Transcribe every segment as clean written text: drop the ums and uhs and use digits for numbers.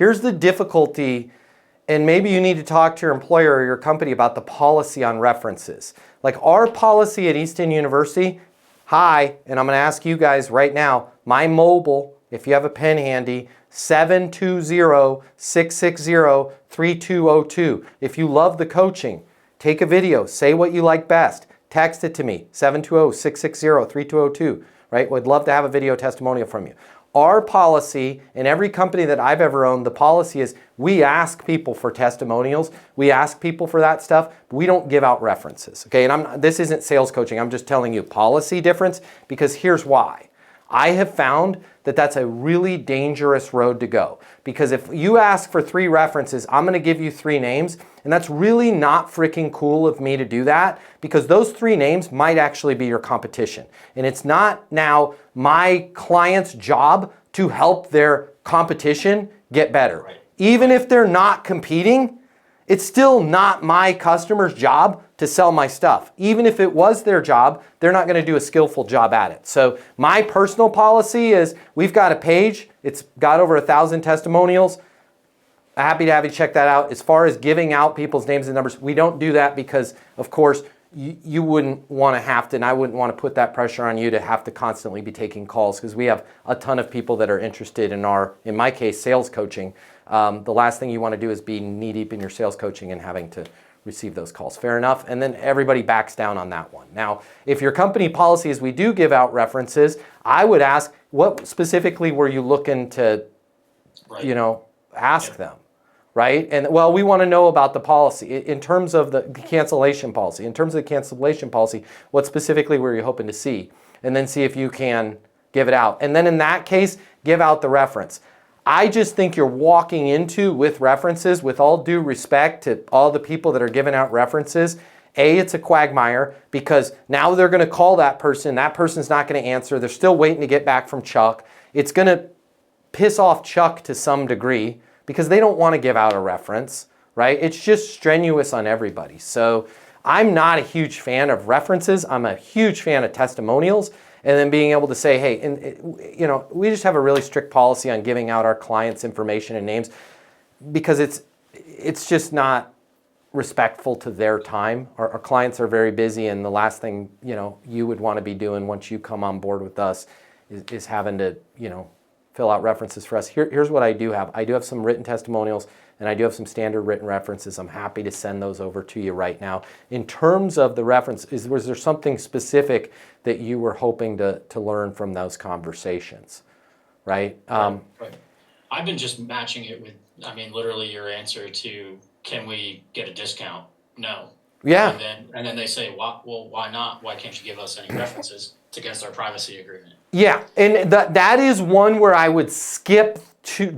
Here's the difficulty, and maybe you need to talk to your employer or your company about the policy on references. Like our policy at Easton University, hi, and I'm going to ask you guys right now, my mobile, if you have a pen handy, 720-660-3202. If you love the coaching, take a video, say what you like best, text it to me, 720-660-3202, right? We'd love to have a video testimonial from you. Our policy, in every company that I've ever owned, the policy is we ask people for testimonials. We ask people for that stuff. But we don't give out references, okay? And this isn't sales coaching. I'm just telling you policy difference, because here's why. I have found that that's a really dangerous road to go, because if you ask for 3 references, I'm going to give you 3 names, and that's really not freaking cool of me to do that, because those 3 names might actually be your competition. And it's not now my client's job to help their competition get better. Right. Even if they're not competing, it's still not my customer's job to sell my stuff. Even if it was their job, they're not going to do a skillful job at it. So my personal policy is we've got a page. It's got over 1,000 testimonials. Happy to have you check that out. As far as giving out people's names and numbers, we don't do that because, of course, you wouldn't want to have to, and I wouldn't want to put that pressure on you to have to constantly be taking calls, because we have a ton of people that are interested in in my case, sales coaching. The last thing you want to do is be knee-deep in your sales coaching and having to receive those calls. Fair enough? And then everybody backs down on that one. Now, if your company policy is we do give out references, I would ask, what specifically were you looking to, ask them? Right? And well, we want to know about the policy. In terms of the cancellation policy, what specifically were you hoping to see? And then see if you can give it out. And then in that case, give out the reference. I just think you're walking into, with references, with all due respect to all the people that are giving out references, it's a quagmire, because now they're going to call that person. That person's not going to answer. They're still waiting to get back from Chuck. It's going to piss off Chuck to some degree, because they don't want to give out a reference, right? It's just strenuous on everybody. So I'm not a huge fan of references. I'm a huge fan of testimonials, and then being able to say, hey, and we just have a really strict policy on giving out our clients' information and names, because it's just not respectful to their time. Our clients are very busy, and the last thing you would want to be doing once you come on board with us is having to fill out references for us. Here's what I do have. I do have some written testimonials, and I do have some standard written references. I'm happy to send those over to you right now. In terms of the reference, was there something specific that you were hoping to learn from those conversations, right? Right. I've been just matching it with, literally your answer to, can we get a discount? No. Yeah. And then they say, well, why not? Why can't you give us any references? It's against our privacy agreement. Yeah, and that is one where I would skip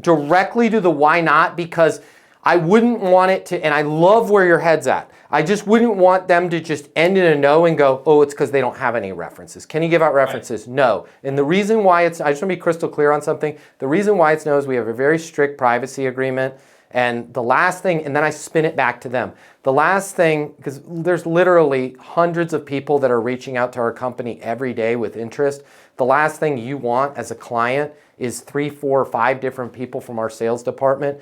directly to the why not, because I wouldn't want it to, and I love where your head's at. I just wouldn't want them to just end in a no and go, oh, it's because they don't have any references. Can you give out references? Right. No. And the reason why I just want to be crystal clear on something. The reason why it's no is we have a very strict privacy agreement. And the last thing, and then I spin it back to them. The last thing, because there's literally hundreds of people that are reaching out to our company every day with interest. The last thing you want as a client is 3, 4, 5 different people from our sales department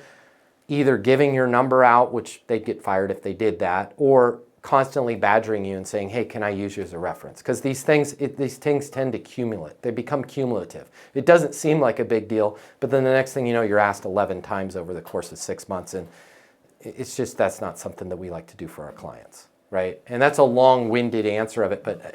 either giving your number out, which they'd get fired if they did that, or constantly badgering you and saying, hey, can I use you as a reference? Because these things tend to accumulate. They become cumulative. It doesn't seem like a big deal, but then the next thing you know, you're asked 11 times over the course of 6 months, and it's just, that's not something that we like to do for our clients, right? And that's a long-winded answer of it, but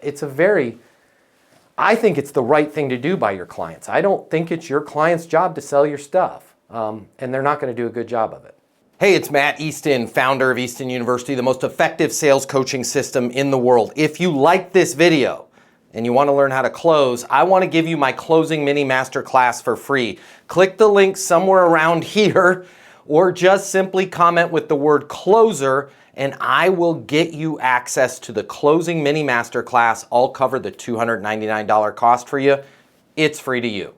I think it's the right thing to do by your clients. I don't think it's your client's job to sell your stuff, and they're not going to do a good job of it. Hey, it's Matt Easton, founder of Easton University, the most effective sales coaching system in the world. If you like this video and you want to learn how to close, I want to give you my closing mini masterclass for free. Click the link somewhere around here, or just simply comment with the word closer, and I will get you access to the closing mini masterclass. I'll cover the $299 cost for you. It's free to you.